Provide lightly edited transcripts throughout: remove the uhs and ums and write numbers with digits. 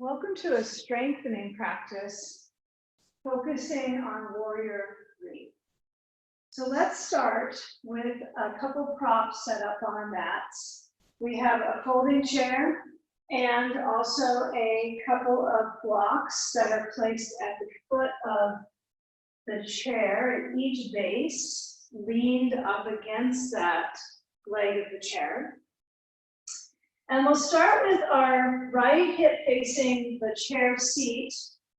Welcome to a strengthening practice focusing on Warrior 3. So let's start with a couple props set up on our mats. We have a folding chair and also a couple of blocks that are placed at the foot of the chair at each base, leaned up against that leg of the chair. And we'll start with our right hip facing the chair seat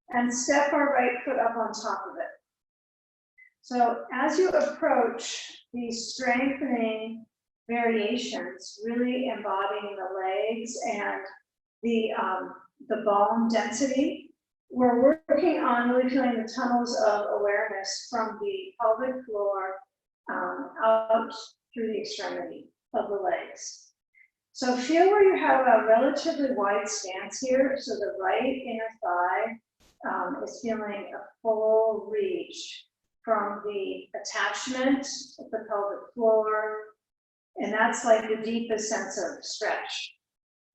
and step our right foot up on top of it. So as you approach these strengthening variations, really embodying the legs and the bone density, we're working on really feeling the tunnels of awareness from the pelvic floor out through the extremity of the legs. So feel where you have a relatively wide stance here. So the right inner thigh is feeling a full reach from the attachment of the pelvic floor. And that's like the deepest sense of stretch.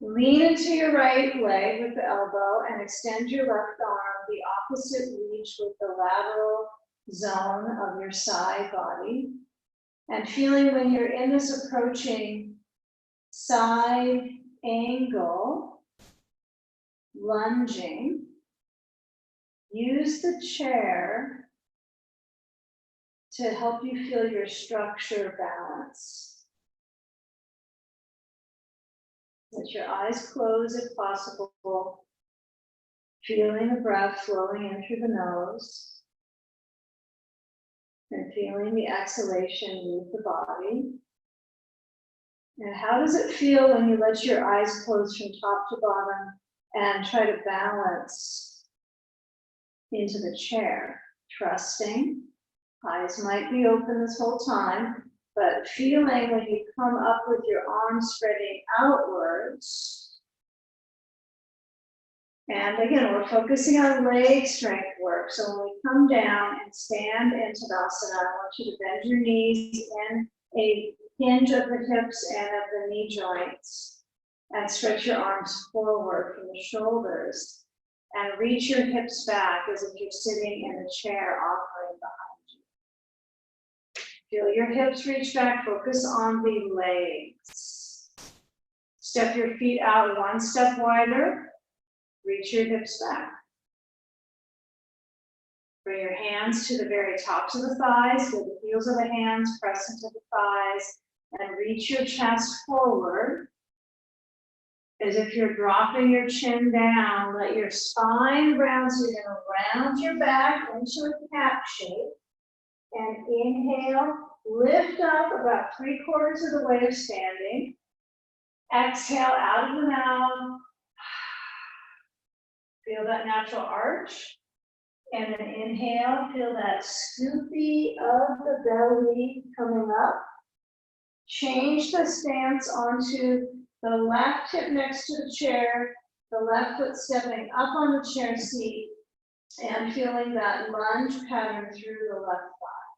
Lean into your right leg with the elbow and extend your left arm the opposite reach with the lateral zone of your side body. And feeling when you're in this approaching side angle, lunging, use the chair to help you feel your structure balance. Let your eyes close if possible, feeling the breath flowing in through the nose, and feeling the exhalation leave the body. And how does it feel when you let your eyes close from top to bottom and try to balance into the chair? Trusting, eyes might be open this whole time, but feeling when you come up with your arms spreading outwards. And again, we're focusing on leg strength work. So when we come down and stand in Tadasana, I want you to bend your knees in a hinge of the hips and of the knee joints, and stretch your arms forward from the shoulders and reach your hips back as if you're sitting in a chair offering behind you. Feel your hips reach back, focus on the legs. Step your feet out one step wider, reach your hips back. Bring your hands to the very tops of the thighs, feel the heels of the hands press into the thighs, and reach your chest forward as if you're dropping your chin down. Let your spine round, so you're going to round your back into a cat shape. And inhale, lift up about 3/4 of the way of standing. Exhale out of the mouth. Feel that natural arch. And then inhale, feel that scoopy of the belly coming up. Change the stance onto the left hip next to the chair, the left foot stepping up on the chair seat, and feeling that lunge pattern through the left thigh.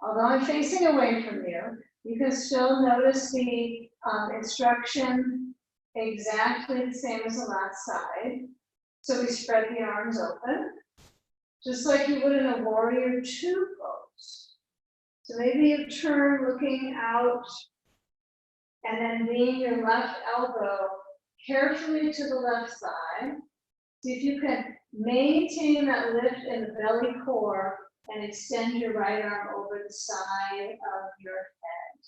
Although I'm facing away from you, you can still notice the instruction exactly the same as the last side. So we spread the arms open, just like you would in a Warrior 2 pose. So maybe you turn looking out and then lean your left elbow carefully to the left side. See if you can maintain that lift in the belly core and extend your right arm over the side of your head.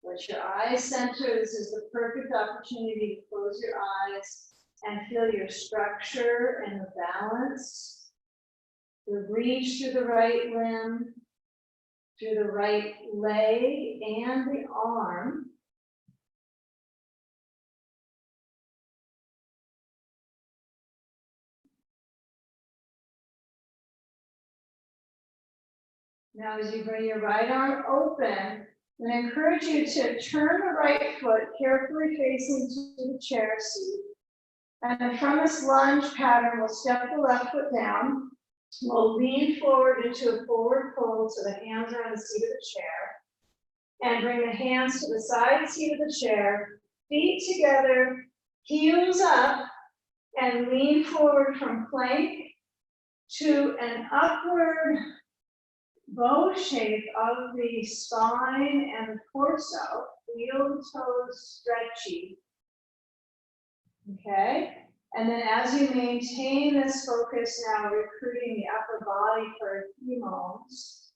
Let your eyes center. This is the perfect opportunity to close your eyes and feel your structure and the balance. The reach through the right limb, through the right leg and the arm. Now, as you bring your right arm open, I encourage you to turn the right foot carefully facing to the chair seat. And then from this lunge pattern, we'll step the left foot down. We'll lean forward into a forward fold so the hands are on the seat of the chair. And bring the hands to the side seat of the chair, feet together, Heels up and lean forward from plank to an upward bow shape of the spine and the torso. Heel toes stretchy. Okay? And then as you maintain this focus now, recruiting the upper body for a few moments.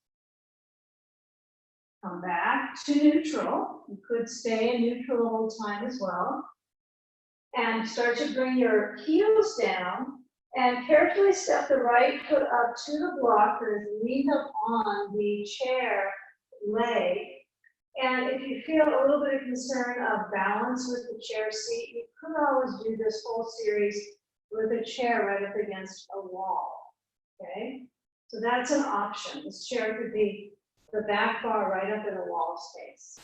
Come back to neutral. You could stay in neutral the whole time as well. And start to bring your heels down and carefully step the right foot up to the block that is leaned up on the chair leg. And if you feel a little bit of concern of balance with the chair seat, you could always do this whole series with a chair right up against a wall, okay? So that's an option. This chair could be the back bar right up in a wall space.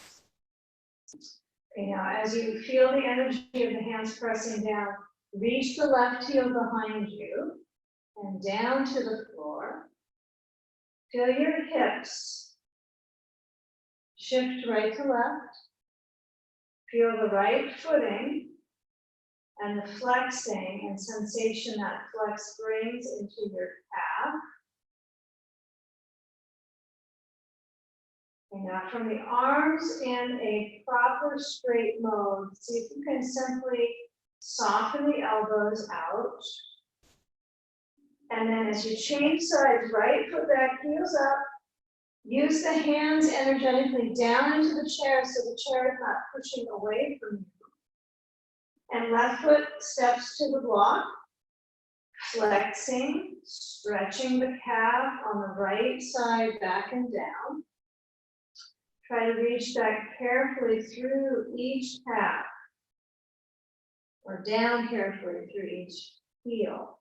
Okay, now as you feel the energy of the hands pressing down, reach the left heel behind you and down to the floor. Feel your hips. Shift right to left. Feel the right footing and the flexing and sensation that flex brings into your calf. And now from the arms in a proper straight mode, see if you can simply soften the elbows out. And then as you change sides, right foot back, heels up. Use the hands energetically down into the chair so the chair is not pushing away from you. And left foot steps to the block, flexing, stretching the calf on the right side back and down. Try to reach back carefully through each calf or down carefully through each heel.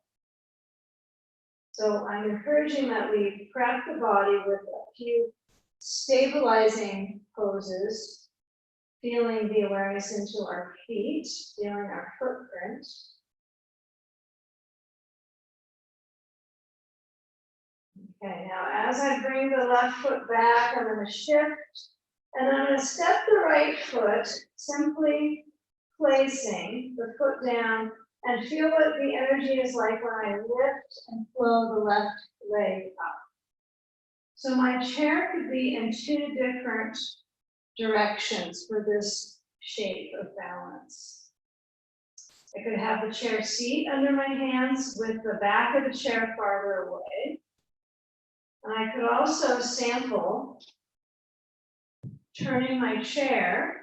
So I'm encouraging that we prep the body with a few stabilizing poses, feeling the awareness into our feet, feeling our footprint. Okay, now as I bring the left foot back, I'm going to shift, and I'm going to step the right foot, simply placing the foot down, and feel what the energy is like when I lift and flow the left leg up. So my chair could be in two different directions for this shape of balance. I could have the chair seat under my hands with the back of the chair farther away. And I could also sample turning my chair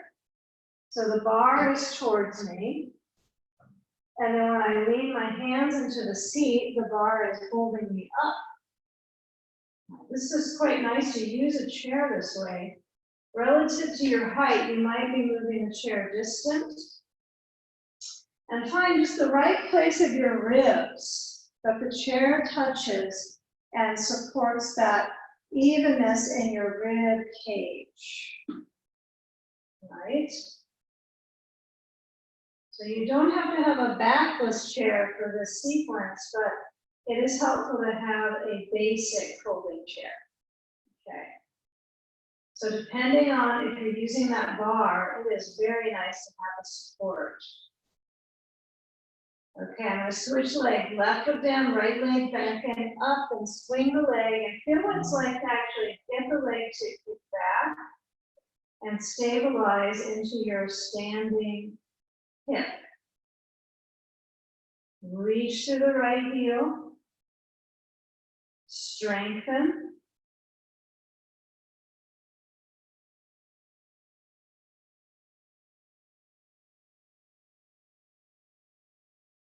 so the bar is towards me. And then when I lean my hands into the seat, the bar is holding me up. This is quite nice to use a chair this way. Relative to your height, you might be moving the chair distant. And find just the right place of your ribs that the chair touches and supports that evenness in your rib cage. Right? So you don't have to have a backless chair for this sequence, but it is helpful to have a basic folding chair. Okay. So depending on if you're using that bar, it is very nice to have a support. Okay, I'm going to switch leg, left foot down, right leg back and up, and swing the leg, and feel what it's like to actually get the leg to kick back and stabilize into your standing hip. Reach to the right heel. Strengthen.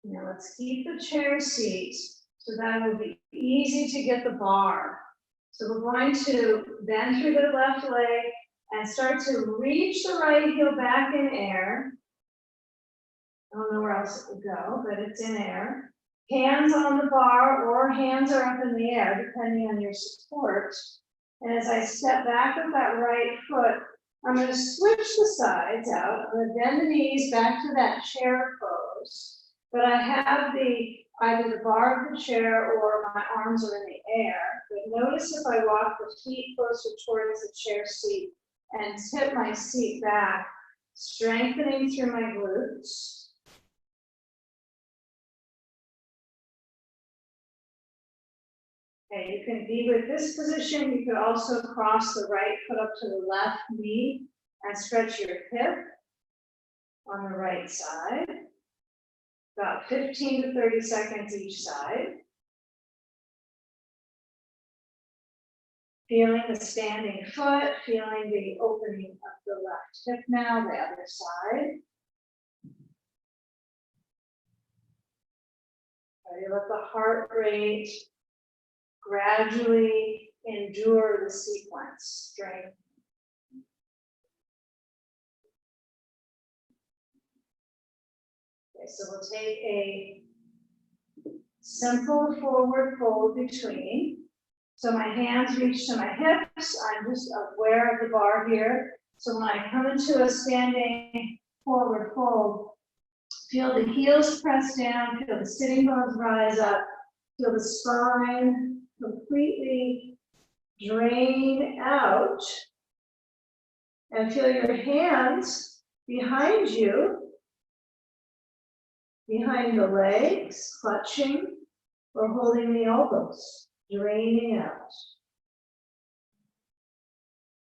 Now let's keep the chair seat so that it will be easy to get the bar. So we're going to bend through the left leg and start to reach the right heel back in air. I don't know where else it would go, but it's in air. Hands on the bar or hands are up in the air, depending on your support. And as I step back with that right foot, I'm going to switch the sides out. I'm going to bend the knees back to that chair pose. But I have either the bar of the chair or my arms are in the air. But notice if I walk the feet closer towards the chair seat and tip my seat back, strengthening through my glutes. Okay, you can be with this position. You could also cross the right foot up to the left knee and stretch your hip on the right side. About 15 to 30 seconds each side. Feeling the standing foot, feeling the opening of the left hip now, the other side. Try to let the heart rate gradually endure the sequence, strength. Okay, so we'll take a simple forward fold between. So my hands reach to my hips. I'm just aware of the bar here. So when I come into a standing forward fold, feel the heels press down, feel the sitting bones rise up, feel the spine completely drain out, and feel your hands behind you, behind the legs, clutching or holding the elbows, draining out.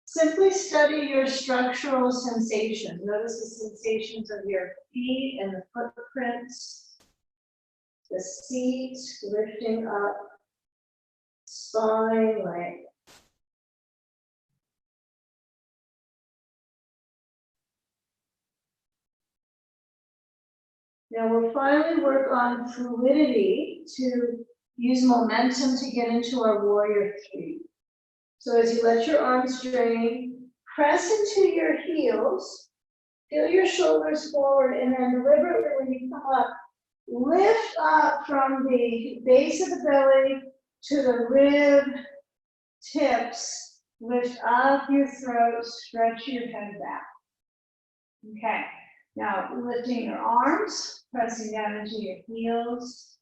Simply study your structural sensations. Notice the sensations of your feet and the footprints, the seat lifting up, spine length. Now we'll finally work on fluidity to use momentum to get into our warrior three. So as you let your arms drain, press into your heels, feel your shoulders forward, and then deliberately when you come up, lift up from the base of the belly to the rib tips, lift up your throat, stretch your head back. Okay, now lifting your arms, pressing down into your heels.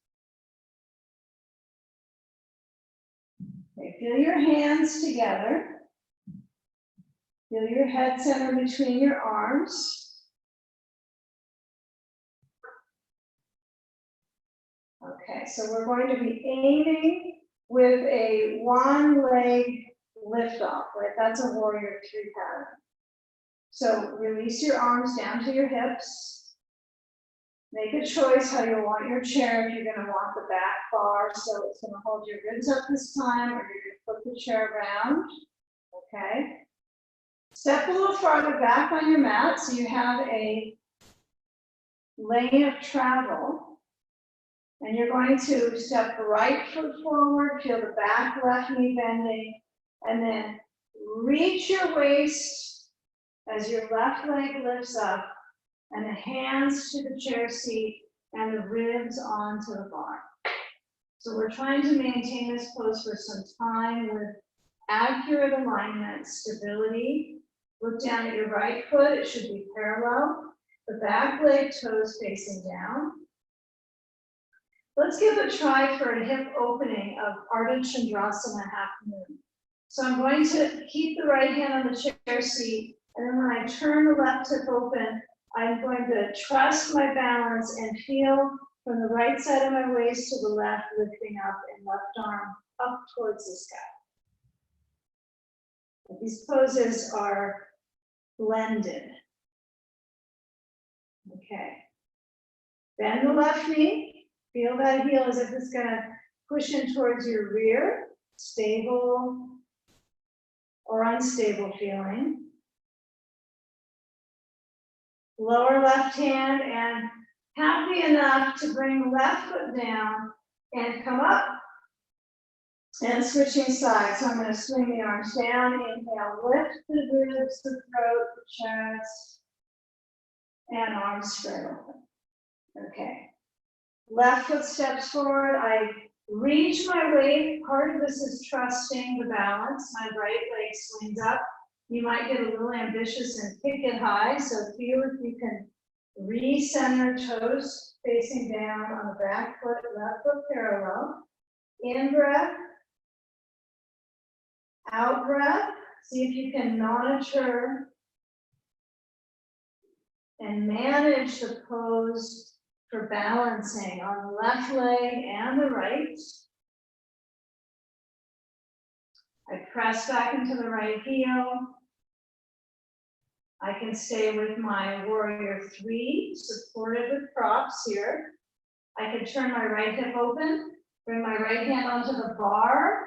Okay, feel your hands together. Feel your head center between your arms. Okay, so we're going to be aiming with a one leg lift off, right? That's a warrior three pattern. So release your arms down to your hips. Make a choice how you want your chair, if you're going to want the back bar, so it's going to hold your ribs up this time, or you're going to flip the chair around. Okay. Step a little farther back on your mat so you have a lane of travel. And you're going to step the right foot forward, feel the back left knee bending, and then reach your waist as your left leg lifts up, and the hands to the chair seat and the ribs onto the bar. So we're trying to maintain this pose for some time with accurate alignment, stability. Look down at your right foot, it should be parallel. The back leg, toes facing down. Let's give a try for a hip opening of Ardha Chandrasana half moon. So I'm going to keep the right hand on the chair seat, and then when I turn the left hip open, I'm going to trust my balance and feel from the right side of my waist to the left, lifting up and left arm up towards the sky. These poses are blended. Okay. Bend the left knee. Feel that heel as if it's going to push in towards your rear. Stable or unstable feeling. Lower left hand, and happy enough to bring left foot down and come up and switching sides. So I'm going to swing the arms down. Inhale, lift the ribs, the throat, the chest, and arms spread open. Okay. Left foot steps forward. I reach my weight. Part of this is trusting the balance. My right leg swings up. You might get a little ambitious and pick it high. So feel if you can recenter toes facing down on the back foot, left foot parallel. In breath. Out breath. See if you can monitor and manage the pose for balancing on the left leg and the right. I press back into the right heel. I can stay with my warrior 3, supported with props here. I can turn my right hip open, bring my right hand onto the bar,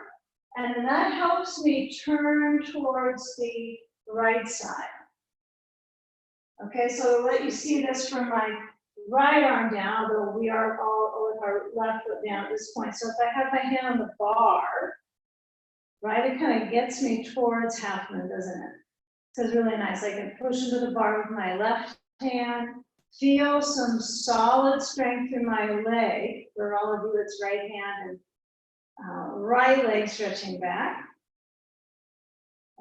and then that helps me turn towards the right side. Okay, so I'll let you see this from my right arm down, although we are all with our left foot down at this point. So if I have my hand on the bar, right, it kind of gets me towards half moon, doesn't it? So it's really nice. I can push into the bar with my left hand, feel some solid strength in my leg. For all of you, it's right hand and right leg stretching back.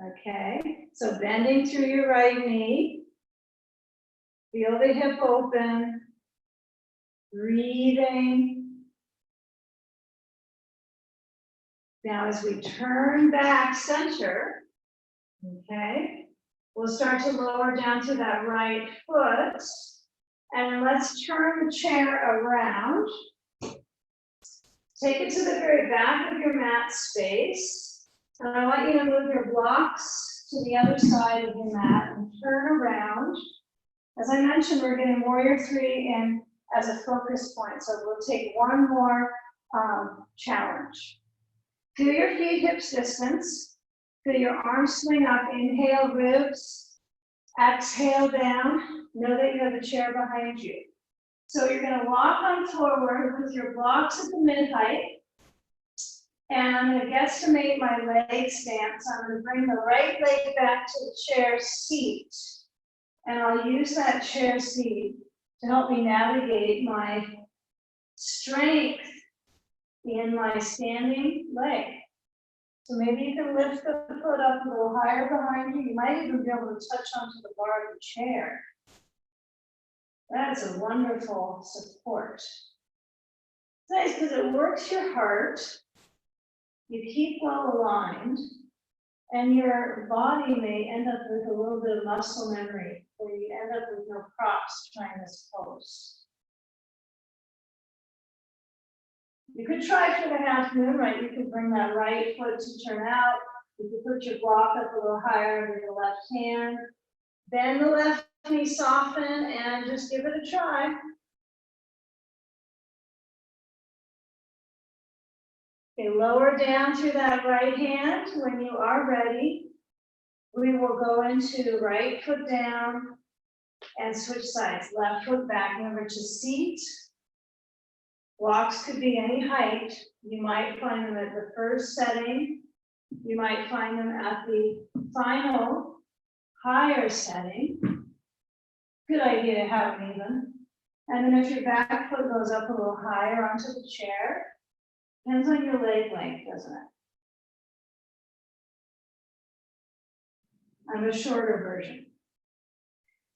Okay, so bending through your right knee. Feel the hip open. Breathing. Now as we turn back center, okay, we'll start to lower down to that right foot. And let's turn the chair around. Take it to the very back of your mat space. And I want you to move your blocks to the other side of your mat and turn around. As I mentioned, we're getting warrior 3 in as a focus point. So we'll take one more challenge. Feel your feet hips distance. Feel your arms swing up. Inhale, ribs. Exhale down. Know that you have a chair behind you. So you're going to walk on forward with your blocks at the mid-height. And I'm going to guesstimate my leg stance. I'm going to bring the right leg back to the chair seat. And I'll use that chair seat to help me navigate my strength in my standing leg. So maybe you can lift the foot up a little higher behind you. You might even be able to touch onto the bar of the chair. That's a wonderful support. It's nice because it works your heart. You keep well aligned, and your body may end up with a little bit of muscle memory, where you end up with no props trying this pose. You could try for the half moon, right? You could bring that right foot to turn out. You could put your block up a little higher with the left hand. Bend the left knee, soften, and just give it a try. Okay, lower down through that right hand. When you are ready, we will go into right foot down and switch sides. Left foot back, remember to seat. Blocks could be any height. You might find them at the first setting. You might find them at the final higher setting. Good idea to have them even. And then if your back foot goes up a little higher onto the chair, depends on your leg length, doesn't it? I'm a shorter version.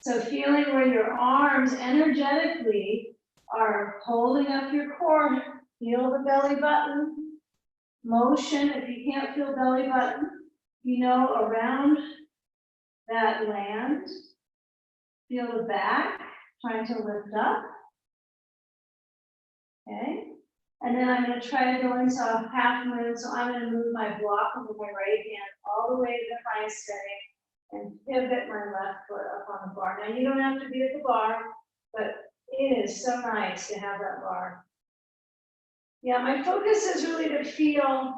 So feeling where your arms energetically are holding up your core, feel the belly button. Motion, if you can't feel belly button, you know, around that land. Feel the back, trying to lift up. Okay. And then I'm going to try to go into a half moon. So I'm going to move my block with my right hand all the way to the highest setting and pivot my left foot up on the bar. Now you don't have to be at the bar, but it is so nice to have that bar. Yeah, my focus is really to feel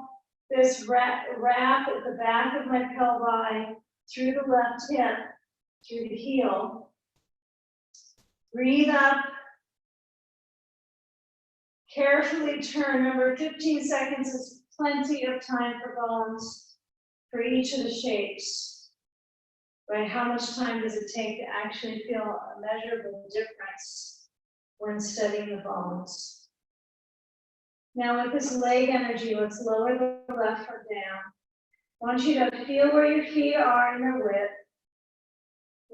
this wrap at the back of my pelvi through the left hip, through the heel. Breathe up. Carefully turn. Remember, 15 seconds is plenty of time for bones for each of the shapes. Right? How much time does it take to actually feel a measurable difference when studying the bones? Now with this leg energy, let's lower the left foot down. I want you to feel where your feet are in their width.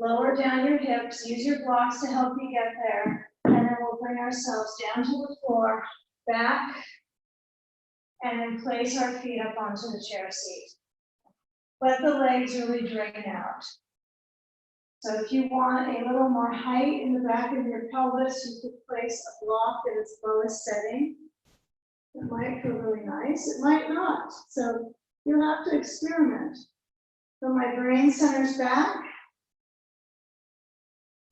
Lower down your hips, use your blocks to help you get there. And then we'll bring ourselves down to the floor, back, and then place our feet up onto the chair seat. Let the legs really drain out. So if you want a little more height in the back of your pelvis, you could place a block at its lowest setting. It might feel really nice, it might not. So You'll have to experiment. So my brain centers back.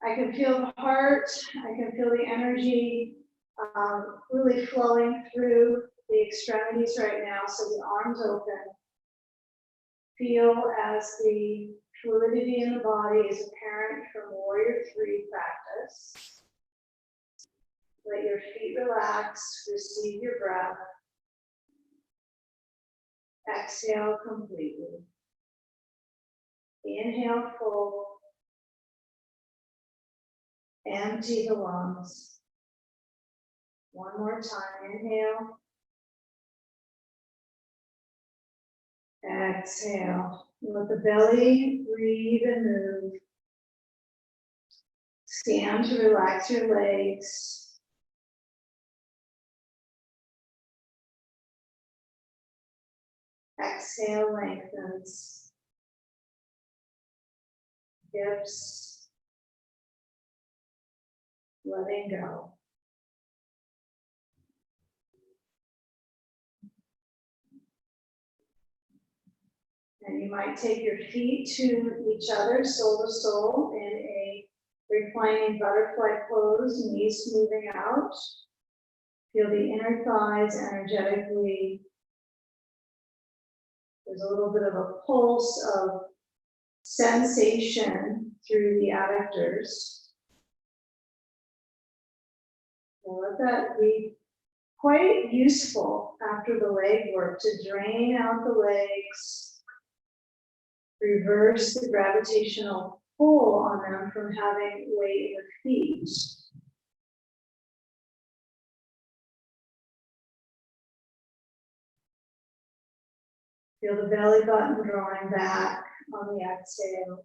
I can feel the heart. I can feel the energy really flowing through the extremities right now. So the arms open. Feel as the fluidity in the body is apparent from Warrior 3 practice. Let your feet relax, receive your breath. Exhale completely. Inhale full. Empty the lungs. One more time, inhale. Exhale. Let the belly breathe and move. Scan to relax your legs. Exhale, lengthens. Hips. Letting go. And you might take your feet to each other, soul to soul, in a reclining butterfly pose, knees smoothing out. Feel the inner thighs energetically. There's a little bit of a pulse of sensation through the adductors. And let that be quite useful after the leg work to drain out the legs, reverse the gravitational pull on them from having weight in the feet. Feel the belly button drawing back on the exhale.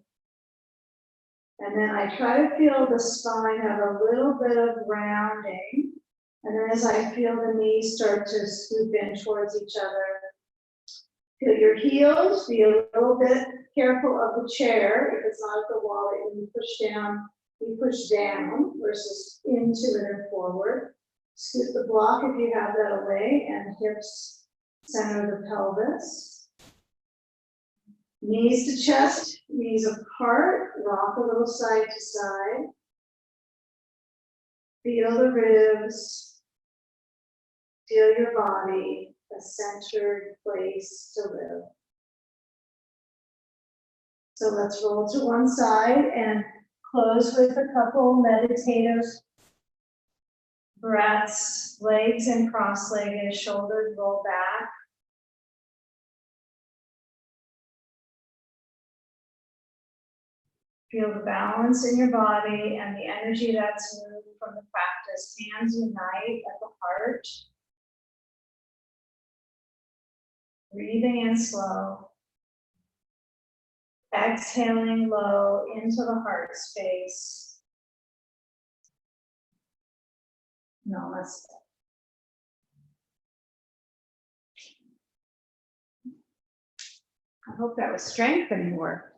And then I try to feel the spine have a little bit of rounding. And then as I feel the knees start to scoop in towards each other, feel your heels, be a little bit careful of the chair. If it's not at the wall, when you push down, you push down versus into and then forward. Scoot the block if you have that away, and hips center the pelvis. Knees to chest, knees apart, rock a little side to side. Feel the ribs, feel your body, a centered place to live. So let's roll to one side and close with a couple meditative breaths, legs and cross-legged, shoulders roll back. Feel the balance in your body and the energy that's moved from the practice. Hands unite at the heart. Breathing in slow. Exhaling low into the heart space. Namaste. I hope that was strengthening work.